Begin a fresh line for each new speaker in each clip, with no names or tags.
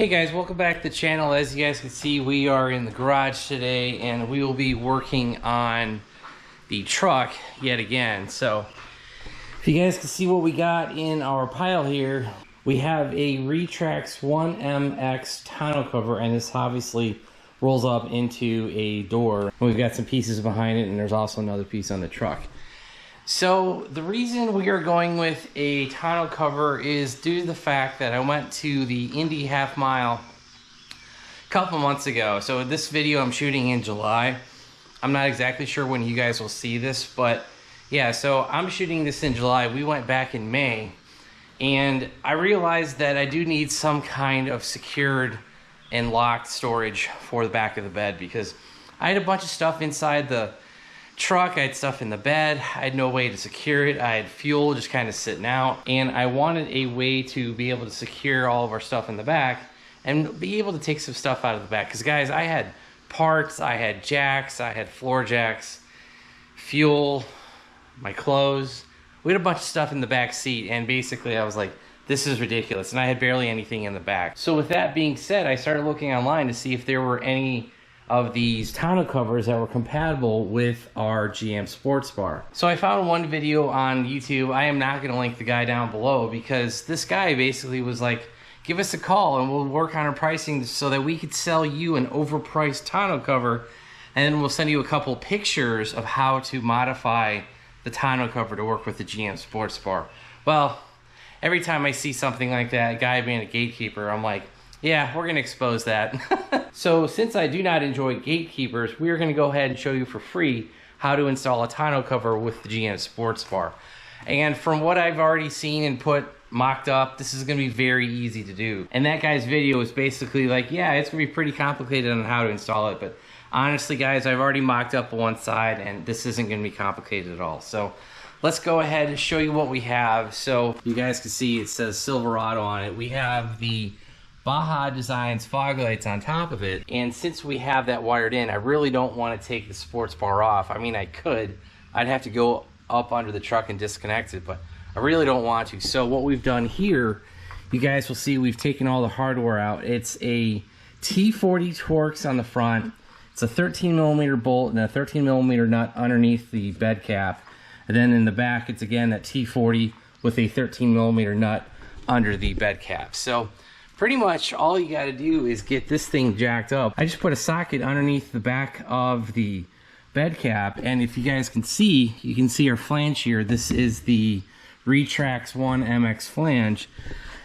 Hey guys, welcome back to the channel. As you guys can see, we are in the garage today and we will be working on the truck yet again. So if you guys can see what we got in our pile here, we have a Retrax 1MX tonneau cover, and this obviously rolls up into a door. We've got some pieces behind it, and there's also another piece on the truck. So the reason we are going with a tonneau cover is due to the fact that I went to the Indy half mile a couple months ago. So this video I'm shooting in July. I'm not exactly sure when you guys will see this, but yeah, so I'm shooting this in July. We went back in May, and I realized that I do need some kind of secured and locked storage for the back of the bed, because I had a bunch of stuff inside the truck. I had stuff in the bed. I had no way to secure it. I had fuel just kind of sitting out, and I wanted a way to be able to secure all of our stuff in the back and be able to take some stuff out of the back. Because guys, I had parts, I had jacks, I had floor jacks, fuel, my clothes. We had a bunch of stuff in the back seat, and basically I was like, this is ridiculous, and I had barely anything in the back. So with that being said, I started looking online to see if there were any of these tonneau covers that were compatible with our GM sports bar. So I found one video on YouTube. I am not going to link the guy down below, because this guy basically was like, give us a call and we'll work on our pricing so that we could sell you an overpriced tonneau cover, and then we'll send you a couple pictures of how to modify the tonneau cover to work with the GM sports bar. Well, every time I see something like that, a guy being a gatekeeper, I'm like, yeah, we're gonna expose that. So since I do not enjoy gatekeepers, we're gonna go ahead and show you for free how to install a tonneau cover with the GM sports bar. And from what I've already seen and put mocked up, this is gonna be very easy to do. And that guy's video is basically like, yeah, it's gonna be pretty complicated on how to install it, but honestly guys, I've already mocked up one side and this isn't gonna be complicated at all. So let's go ahead and show you what we have. So you guys can see it says Silverado on it. We have the Baja Designs fog lights on top of it, and since we have that wired in, I really don't want to take the sports bar off. I mean, I could. I'd have to go up under the truck and disconnect it, but I really don't want to. So what we've done here, you guys will see we've taken all the hardware out. It's a T40 Torx on the front. It's a 13mm bolt and a 13mm nut underneath the bed cap, and then in the back it's again that T40 with a 13mm nut under the bed cap. So pretty much all you got to do is get this thing jacked up. I just put a socket underneath the back of the bed cap, and if you guys can see, you can see our flange here. This is the Retrax 1MX flange,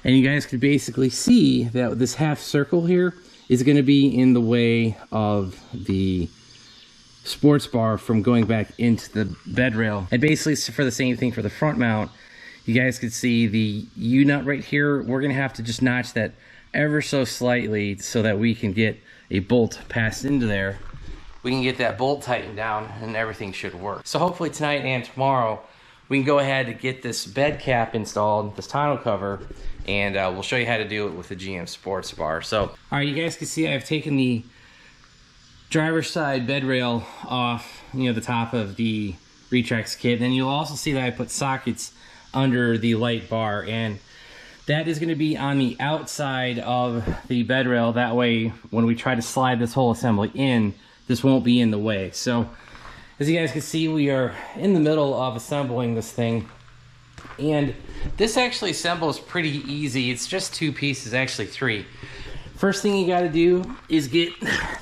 and you guys can basically see that this half circle here is going to be in the way of the sports bar from going back into the bed rail. And basically for the same thing for the front mount, you guys can see the U-nut right here. We're going to have to just notch that ever so slightly so that we can get a bolt passed into there. We can get that bolt tightened down and everything should work. So hopefully tonight and tomorrow we can go ahead and get this bed cap installed, this tonneau cover, and we'll show you how to do it with the GM sports bar. So, all right, you guys can see I've taken the driver's side bed rail off, you know, the top of the Retrax kit. And you'll also see that I put sockets under the light bar, and that is going to be on the outside of the bed rail. That way when we try to slide this whole assembly in, this won't be in the way. So as you guys can see, we are in the middle of assembling this thing, and this actually assembles pretty easy. It's just two pieces, actually three. First thing you got to do is get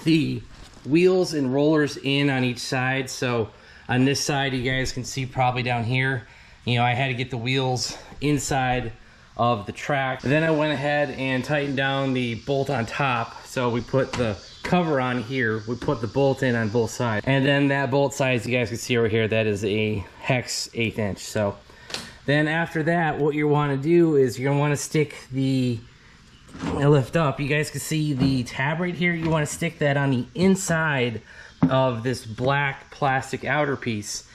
the wheels and rollers in on each side. So on this side, you guys can see probably down here, you know, I had to get the wheels inside of the track. Then I went ahead and tightened down the bolt on top. So we put the cover on here, we put the bolt in on both sides, and then that bolt size you guys can see over here, that is a hex 1/8 inch. So then after that, what you want to do is you're going to want to stick the lift up. You guys can see the tab right here. You want to stick that on the inside of this black plastic outer piece,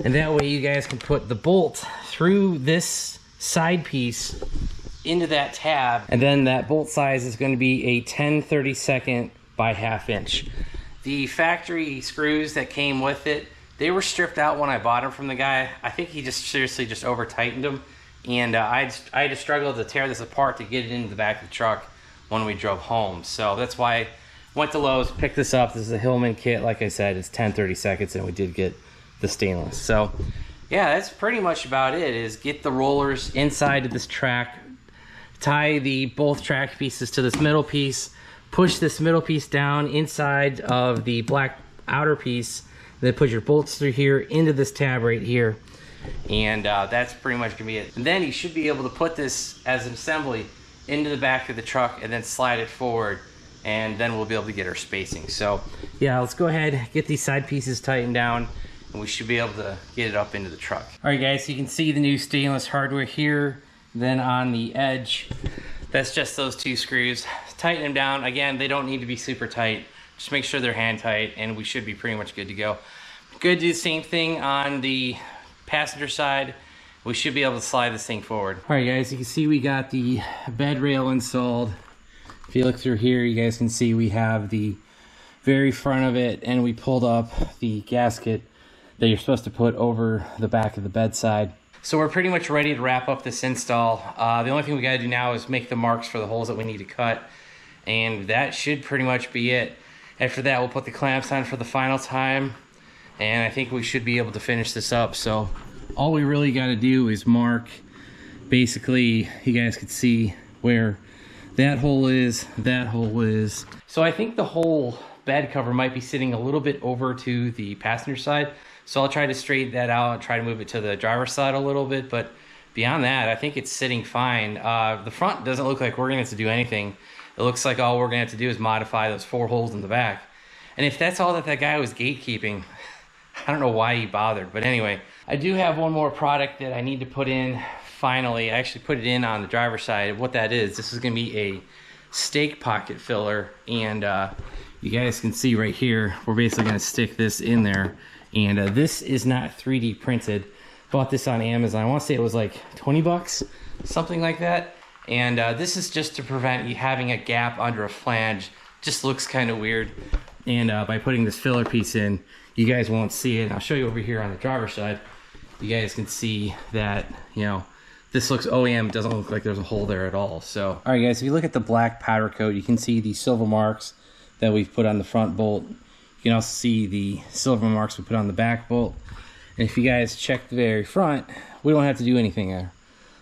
and that way you guys can put the bolt through this side piece into that tab, and then that bolt size is going to be a 10/32 by 1/2 inch. The factory screws that came with it, they were stripped out when I bought them from the guy. I think he just seriously just over tightened them, and I just struggled to tear this apart to get it into the back of the truck when we drove home. So that's why I went to Lowe's, picked this up. This is a Hillman kit. Like I said, it's 10-30 seconds, and we did get the stainless. So yeah, that's pretty much about it, is get the rollers inside of this track, tie both track pieces to this middle piece, push this middle piece down inside of the black outer piece, then put your bolts through here into this tab right here, and that's pretty much gonna be it. And then you should be able to put this as an assembly into the back of the truck and then slide it forward, and then we'll be able to get our spacing. So yeah, let's go ahead, get these side pieces tightened down, and we should be able to get it up into the truck. All right guys, so you can see the new stainless hardware here. Then on the edge, that's just those 2 screws. Tighten them down. Again, they don't need to be super tight. Just make sure they're hand tight, and we should be pretty much good to go. Good to do the same thing on the passenger side. We should be able to slide this thing forward. All right guys, you can see we got the bed rail installed. If you look through here, you guys can see we have the very front of it, and we pulled up the gasket that you're supposed to put over the back of the bedside. So we're pretty much ready to wrap up this install. The only thing we gotta do now is make the marks for the holes that we need to cut, and that should pretty much be it. After that, we'll put the clamps on for the final time, and I think we should be able to finish this up. So all we really gotta do is mark, basically, you guys can see where that hole is, that hole is. So I think the whole bed cover might be sitting a little bit over to the passenger side. So I'll try to straighten that out and try to move it to the driver's side a little bit. But beyond that, I think it's sitting fine. The front doesn't look like we're gonna have to do anything. It looks like all we're gonna have to do is modify those 4 holes in the back. And if that's all that guy was gatekeeping, I don't know why he bothered. But anyway, I do have one more product that I need to put in finally. I actually put it in on the driver's side. What that is, this is gonna be a stake pocket filler. And you guys can see right here, we're basically gonna stick this in there. And this is not 3D printed. Bought this on Amazon. I want to say it was like 20 bucks, something like that. And this is just to prevent you having a gap under a flange. Just looks kind of weird. And by putting this filler piece in, you guys won't see it. And I'll show you over here on the driver's side. You guys can see that, you know, this looks OEM. It doesn't look like there's a hole there at all. So, all right guys, if you look at the black powder coat, you can see the silver marks that we've put on the front bolt. You can also see the silver marks we put on the back bolt. And if you guys check the very front, we don't have to do anything there.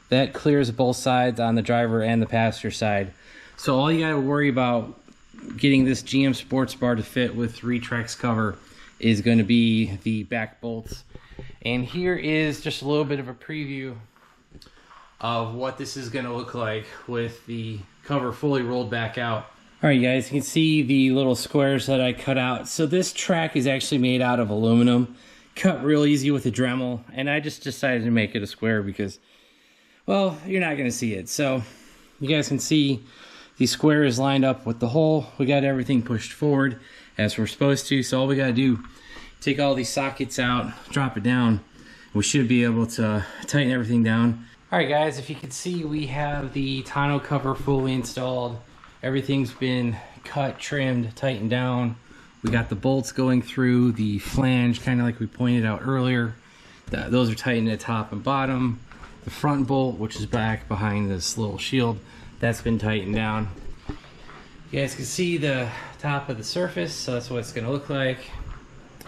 That clears both sides on the driver and the passenger side. So all you gotta worry about getting this GM sports bar to fit with Retrex cover is gonna be the back bolts. And here is just a little bit of a preview of what this is gonna look like with the cover fully rolled back out. All right guys, you can see the little squares that I cut out. So this track is actually made out of aluminum, cut real easy with a Dremel, and I just decided to make it a square because, well, you're not gonna see it. So you guys can see the square is lined up with the hole. We got everything pushed forward as we're supposed to. So all we gotta do, take all these sockets out, drop it down. We should be able to tighten everything down. All right guys, if you can see, we have the tonneau cover fully installed. Everything's been cut, trimmed, tightened down. We got the bolts going through the flange, kind of like we pointed out earlier. Those are tightened at top and bottom. The front bolt, which is back behind this little shield, that's been tightened down. You guys can see the top of the surface, so that's what it's gonna look like.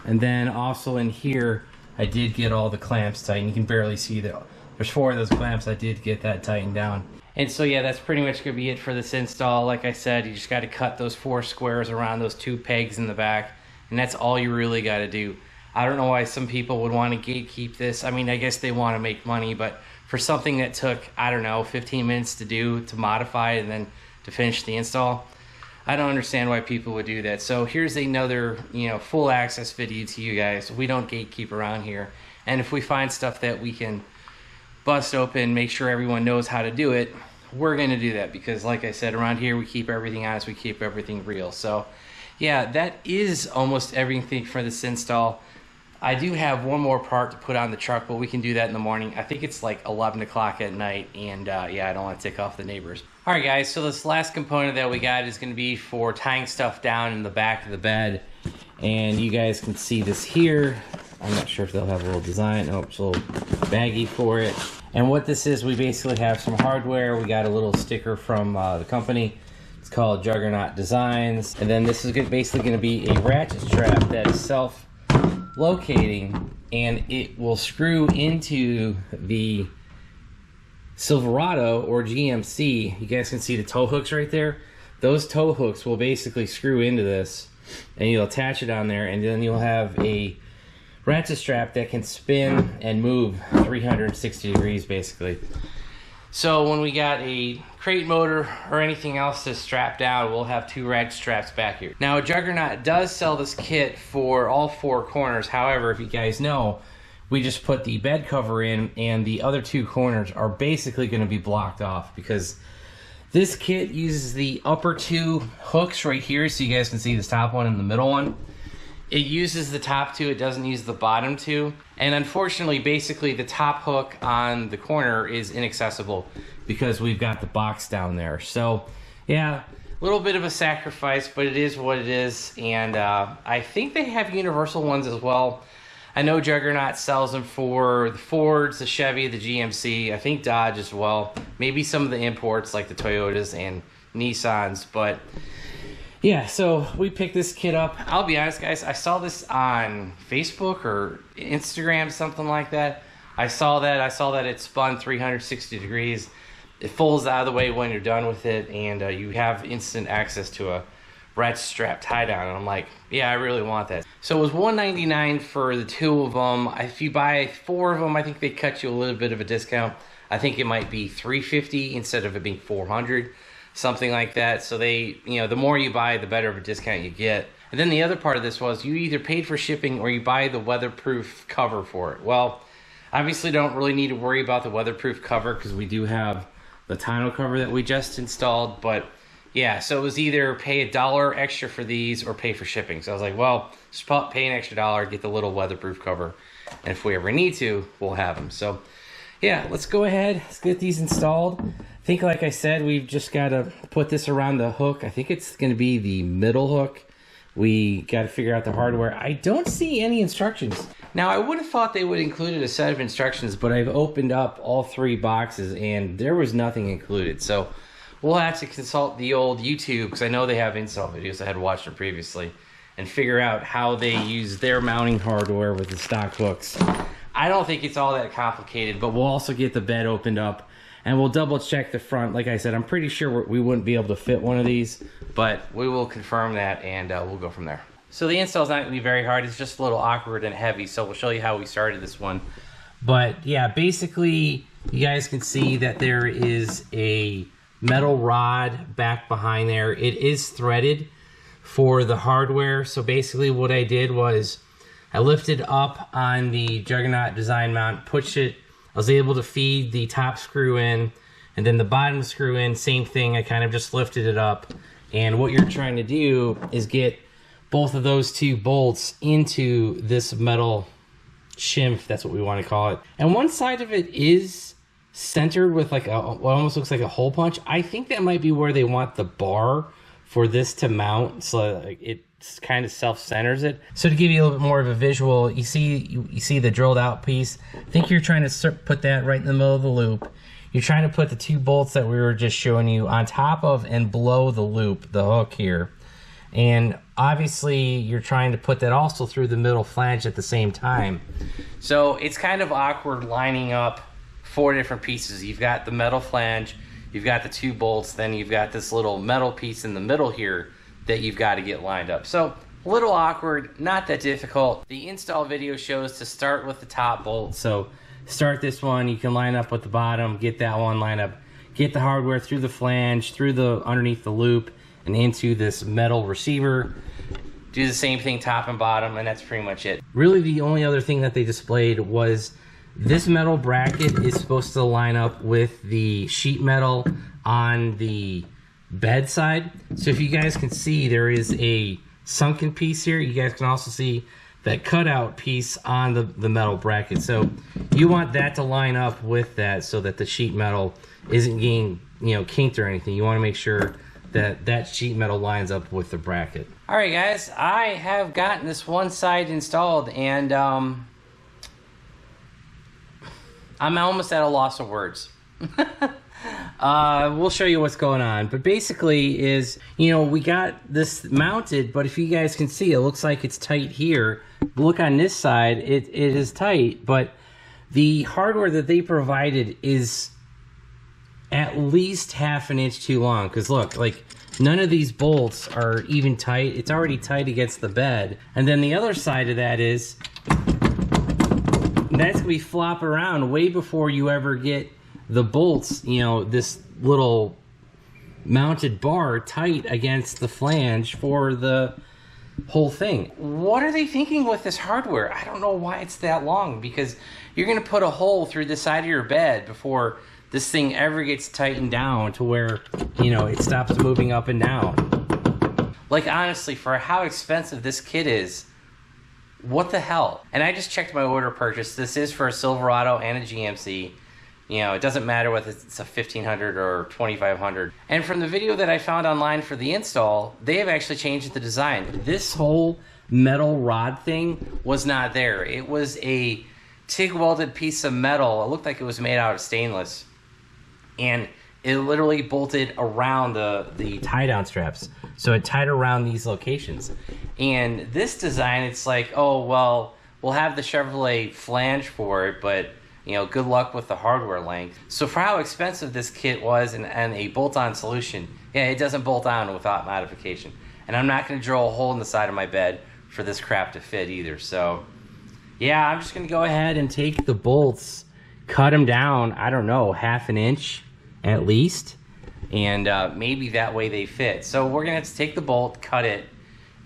And then also in here, I did get all the clamps tightened. You can barely see that. There's 4 of those clamps. I did get that tightened down. And so yeah, that's pretty much gonna be it for this install. Like I said, you just gotta cut those 4 squares around those 2 pegs in the back, and that's all you really gotta do. I don't know why some people would wanna gatekeep this. I mean, I guess they wanna make money, but for something that took, I don't know, 15 minutes to do, to modify it, and then to finish the install, I don't understand why people would do that. So here's another, you know, full access video to you guys. We don't gatekeep around here. And if we find stuff that we can bust open, make sure everyone knows how to do it, we're gonna do that, because like I said, around here we keep everything honest, we keep everything real. So yeah, that is almost everything for this install. I do have one more part to put on the truck, but we can do that in the morning. I think it's like 11 o'clock at night, and yeah, I don't want to tick off the neighbors. All right guys, so this last component that we got is going to be for tying stuff down in the back of the bed, and you guys can see this here. I'm not sure if they'll have a little design. Oh, it's a little baggy for it. And what this is, we basically have some hardware. We got a little sticker from the company It's called Juggernaut Designs. And then this is basically going to be a ratchet strap that is self-locating, and it will screw into the Silverado or GMC. You guys can see the tow hooks right there. Those tow hooks will basically screw into this, and you'll attach it on there, and then you'll have a ratchet strap that can spin and move 360 degrees basically. So when we got a crate motor or anything else to strap down, we'll have 2 ratchet straps back here. Now Juggernaut does sell this kit for all 4 corners. However, if you guys know, we just put the bed cover in, and the other 2 corners are basically going to be blocked off because this kit uses the upper 2 hooks right here, so you guys can see this top one and the middle one. It uses the top 2, it doesn't use the bottom 2. And unfortunately, basically the top hook on the corner is inaccessible because we've got the box down there. So yeah, a little bit of a sacrifice, but it is what it is. And I think they have universal ones as well. I know Juggernaut sells them for the Fords, the Chevy, the GMC, I think Dodge as well. Maybe some of the imports like the Toyotas and Nissans, but yeah, so we picked this kit up. I'll be honest, guys, I saw this on Facebook or Instagram, something like that. I saw that it spun 360 degrees. It folds out of the way when you're done with it, and you have instant access to a ratchet strap tie down, and I'm like, yeah, I really want that. So it was $199 for the 2 of them. If you buy 4 of them, I think they cut you a little bit of a discount. I think it might be $350 instead of it being $400, something like that. So they, you know, the more you buy, the better of a discount you get. And then the other part of this was you either paid for shipping or you buy the weatherproof cover for it. Well, obviously don't really need to worry about the weatherproof cover because we do have the tonneau cover that we just installed, but yeah, so it was either pay $1 extra for these or pay for shipping. So I was like, well, just pay an extra $1, get the little weatherproof cover, and if we ever need to, we'll have them. So yeah, let's go ahead, let's get these installed. I think, like I said, we've just got to put this around the hook. I think it's going to be the middle hook. We got to figure out the hardware. I don't see any instructions. Now, I would have thought they would include a set of instructions, but I've opened up all 3 boxes and there was nothing included. So we'll have to consult the old YouTube, because I know they have install videos. I had watched them previously, and figure out how they use their mounting hardware with the stock hooks. I don't think it's all that complicated, but we'll also get the bed opened up and we'll double check the front. Like I said, I'm pretty sure we wouldn't be able to fit one of these, but we will confirm that, and we'll go from there. So the install is not going to be very hard. It's just a little awkward and heavy, so we'll show you how we started this one. But yeah, basically, you guys can see that there is a metal rod back behind there. It is threaded for the hardware. So basically what I did was I lifted up on the Juggernaut design mount, pushed it. I was able to feed the top screw in, and then the bottom screw in, same thing. I kind of just lifted it up. And what you're trying to do is get both of those 2 bolts into this metal shim, if that's what we want to call it. And one side of it is centered with like what almost looks like a hole punch. I think that might be where they want the bar for this to mount, so like it kind of self-centers it. So to give you a little bit more of a visual, you see the drilled out piece. I think you're trying to put that right in the middle of the loop. You're trying to put the 2 bolts that we were just showing you on top of and below the loop, the hook here. And obviously you're trying to put that also through the middle flange at the same time. So it's kind of awkward lining up 4 different pieces. You've got the metal flange, you've got the 2 bolts, then you've got this little metal piece in the middle here that you've got to get lined up. So a little awkward, not that difficult. The install video shows to start with the top bolt. So start this one, you can line up with the bottom, get that one lined up, get the hardware through the flange, through the underneath the loop, and into this metal receiver. Do the same thing top and bottom, and that's pretty much it. Really the only other thing that they displayed was this metal bracket is supposed to line up with the sheet metal on the bed side. So if you guys can see, there is a sunken piece here. You guys can also see that cutout piece on the metal bracket. So you want that to line up with that so that the sheet metal isn't getting, you know, kinked or anything. You want to make sure that that sheet metal lines up with the bracket. All right, guys, I have gotten this one side installed, and I'm almost at a loss of words. We'll show you what's going on. But basically is, you know, we got this mounted, but if you guys can see, it looks like it's tight here. Look on this side, it is tight, but the hardware that they provided is at least ½ inch too long. Because look, like, none of these bolts are even tight. It's already tight against the bed. And then the other side of that is, that's gonna be flopping around way before you ever get the bolts, you know, this little mounted bar tight against the flange for the whole thing. What are they thinking with this hardware? I don't know why it's that long, because you're gonna put a hole through the side of your bed before this thing ever gets tightened down to where, you know, it stops moving up and down. Like, honestly, for how expensive this kit is, what the hell? And I just checked my order purchase. This is for a Silverado and a GMC. You know, it doesn't matter whether it's a 1500 or 2500. And from the video that I found online for the install, they have actually changed the design. This whole metal rod thing was not there. It was a TIG welded piece of metal. It looked like it was made out of stainless. And it literally bolted around the tie-down straps. So it tied around these locations. And this design, it's like, oh, well, we'll have the Chevrolet flange for it, but, you know, good luck with the hardware length. So for how expensive this kit was and a bolt-on solution, yeah, it doesn't bolt on without modification. And I'm not going to drill a hole in the side of my bed for this crap to fit either. So, yeah, I'm just going to go ahead and take the bolts, cut them down, I don't know, ½ inch at least, and maybe that way they fit. So we're going to have to take the bolt, cut it,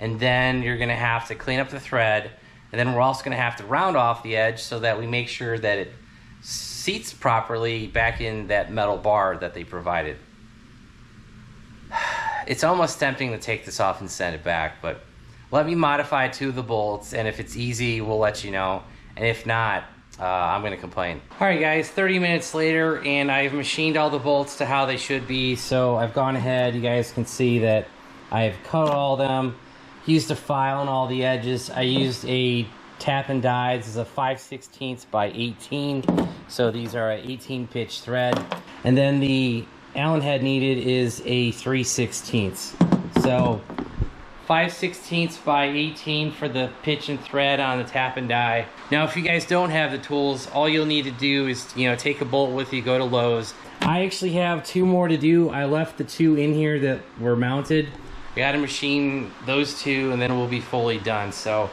and then you're going to have to clean up the thread, and then we're also going to have to round off the edge so that we make sure that it seats properly back in that metal bar that they provided. It's almost tempting to take this off and send it back, but let me modify 2 of the bolts, and if it's easy, we'll let you know, and if not, I'm going to complain. Alright guys, 30 minutes later, and I've machined all the bolts to how they should be. So I've gone ahead, you guys can see that I've cut all them, used a file on all the edges. I used a tap and die. This is a 5/16 by 18. So these are an 18 pitch thread. And then the Allen head needed is a 3/16. So 5/16 by 18 for the pitch and thread on the tap and die. Now, if you guys don't have the tools, all you'll need to do is, you know, take a bolt with you, go to Lowe's. I actually have 2 more to do. I left the 2 in here that were mounted. I gotta machine those 2 and then we'll be fully done. So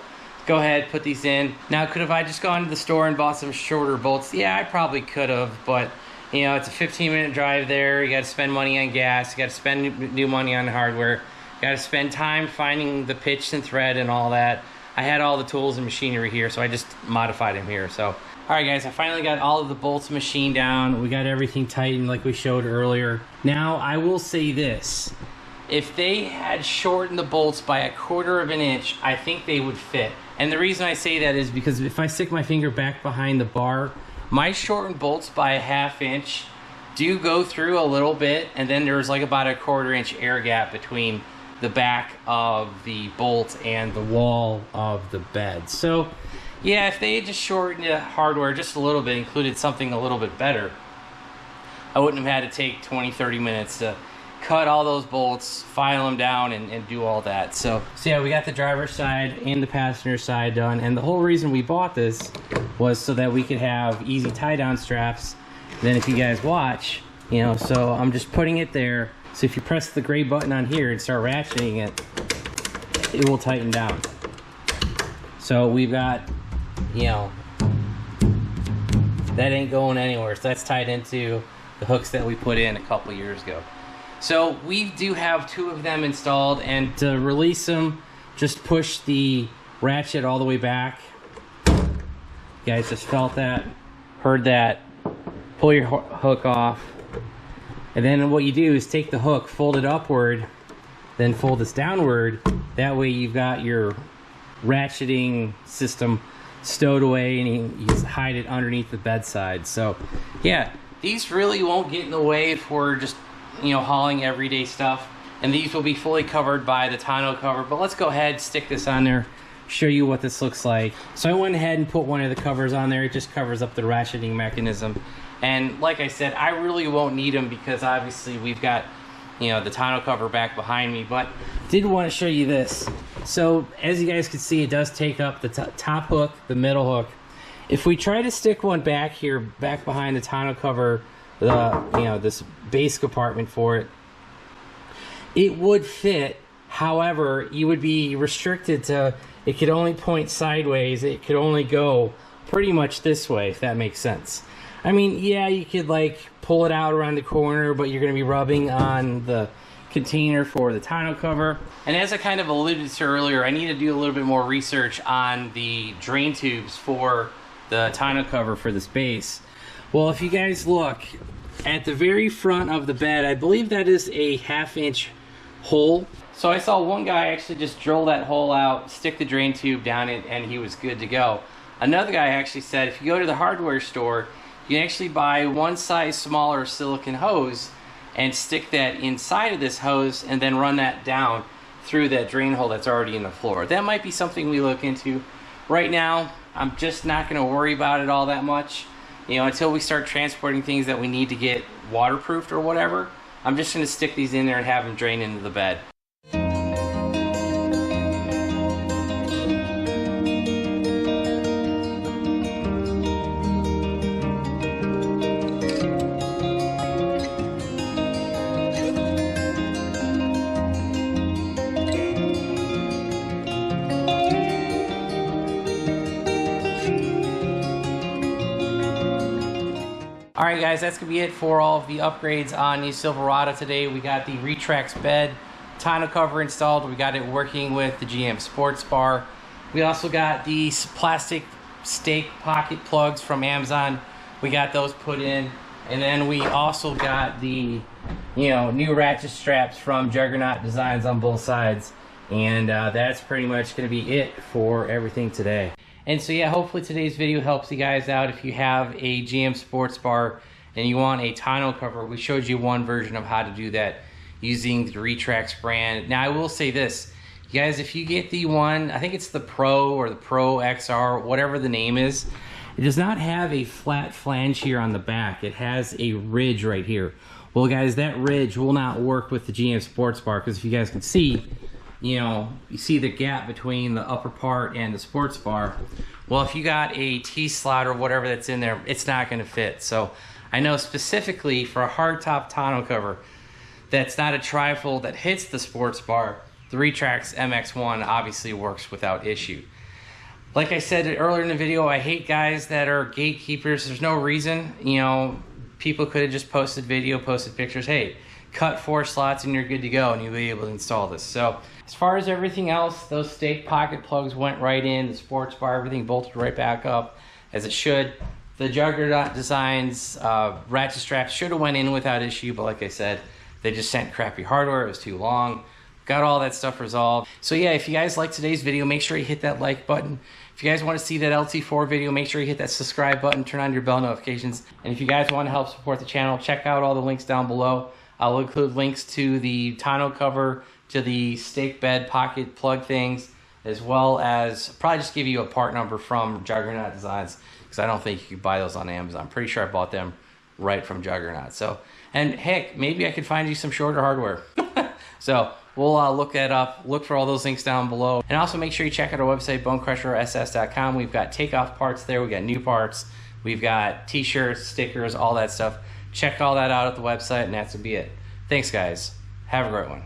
go ahead, put these in. Now, could have I just gone to the store and bought some shorter bolts? Yeah, I probably could have, but you know, it's a 15-minute drive there. You gotta spend money on gas. You gotta spend new money on hardware. Got to spend time finding the pitch and thread and all that. I had all the tools and machinery here, so I just modified them here. So, all right, guys, I finally got all of the bolts machined down. We got everything tightened like we showed earlier. Now, I will say this. If they had shortened the bolts by 1/4 of an inch, I think they would fit. And the reason I say that is because if I stick my finger back behind the bar, my shortened bolts by ½ inch do go through a little bit, and then there's like about a 1/4 inch air gap between the back of the bolt and the wall of the bed. So yeah, if they had just shortened the hardware just a little bit, included something a little bit better, I wouldn't have had to take 20-30 minutes to cut all those bolts, file them down, and do all that. So yeah, we got the driver's side and the passenger side done, and the whole reason we bought this was so that we could have easy tie-down straps. Then if you guys watch, you know, so I'm just putting it there. So if you press the gray button on here and start ratcheting it, it will tighten down. So we've got, you know, that ain't going anywhere. So that's tied into the hooks that we put in a couple years ago. So we do have 2 of them installed, and to release them, just push the ratchet all the way back. You guys just felt that, heard that. Pull your hook off. And then what you do is take the hook, fold it upward, then fold this downward. That way you've got your ratcheting system stowed away, and you just hide it underneath the bedside. So yeah, these really won't get in the way if we're just, you know, hauling everyday stuff. And these will be fully covered by the tonneau cover. But let's go ahead, stick this on there, show you what this looks like. So I went ahead and put one of the covers on there. It just covers up the ratcheting mechanism. And like I said, I really won't need them because obviously we've got, you know, the tonneau cover back behind me. But did want to show you this. So as you guys can see, it does take up the top hook, the middle hook. If we try to stick one back here, back behind the tonneau cover, you know, this base compartment for it, it would fit. However, you would be restricted to, it could only point sideways. It could only go pretty much this way, if that makes sense. I mean, yeah, you could like pull it out around the corner, but you're going to be rubbing on the container for the tonneau cover. And as I kind of alluded to earlier, I need to do a little bit more research on the drain tubes for the tonneau cover for this base. Well, if you guys look at the very front of the bed, I believe that is a 1/2 inch hole. So I saw one guy actually just drill that hole out, stick the drain tube down it, and he was good to go. Another guy actually said if you go to the hardware store, you can actually buy one size smaller silicone hose and stick that inside of this hose and then run that down through that drain hole that's already in the floor. That might be something we look into. Right now, I'm just not going to worry about it all that much. You know, until we start transporting things that we need to get waterproofed or whatever, I'm just going to stick these in there and have them drain into the bed. Alright guys, that's going to be it for all of the upgrades on the Silverado today. We got the Retrax bed, tonneau cover installed. We got it working with the GM Sports Bar. We also got these plastic stake pocket plugs from Amazon. We got those put in. And then we also got the, you know, new ratchet straps from Juggernaut Designs on both sides. And that's pretty much going to be it for everything today. And so yeah, hopefully today's video helps you guys out. If you have a GM Sports Bar and you want a tonneau cover, we showed you one version of how to do that using the Retrax brand. Now I will say this, you guys, if you get the one, I think it's the Pro or the Pro XR, whatever the name is, it does not have a flat flange here on the back. It has a ridge right here. Well guys, that ridge will not work with the GM Sports Bar because if you guys can see, you know, you see the gap between the upper part and the sports bar. Well, if you got a T-slot or whatever that's in there, it's not going to fit. So I know specifically for a hardtop tonneau cover that's not a trifold that hits the sports bar, the Retrax MX1 obviously works without issue. Like I said earlier in the video, I hate guys that are gatekeepers. There's no reason, you know, people could have just posted video, posted pictures. Hey, cut 4 slots and you're good to go and you'll be able to install this. So as far as everything else, those stake pocket plugs went right in, the sports bar, everything bolted right back up as it should. The Juggernaut Designs ratchet straps should have went in without issue, but like I said, they just sent crappy hardware, it was too long. Got all that stuff resolved. So yeah, if you guys like today's video, make sure you hit that like button. If you guys want to see that LT4 video, make sure you hit that subscribe button, turn on your bell notifications. And if you guys want to help support the channel, check out all the links down below. I'll include links to the tonneau cover, to the stake bed pocket plug things, as well as probably just give you a part number from Juggernaut Designs, because I don't think you could buy those on Amazon. I'm pretty sure I bought them right from Juggernaut. So, and heck, maybe I could find you some shorter hardware. So we'll look that up. Look for all those links down below. And also make sure you check out our website, BonecrrusherSS.com. We've got takeoff parts there. We've got new parts. We've got t-shirts, stickers, all that stuff. Check all that out at the website, and that's going to be it. Thanks, guys. Have a great one.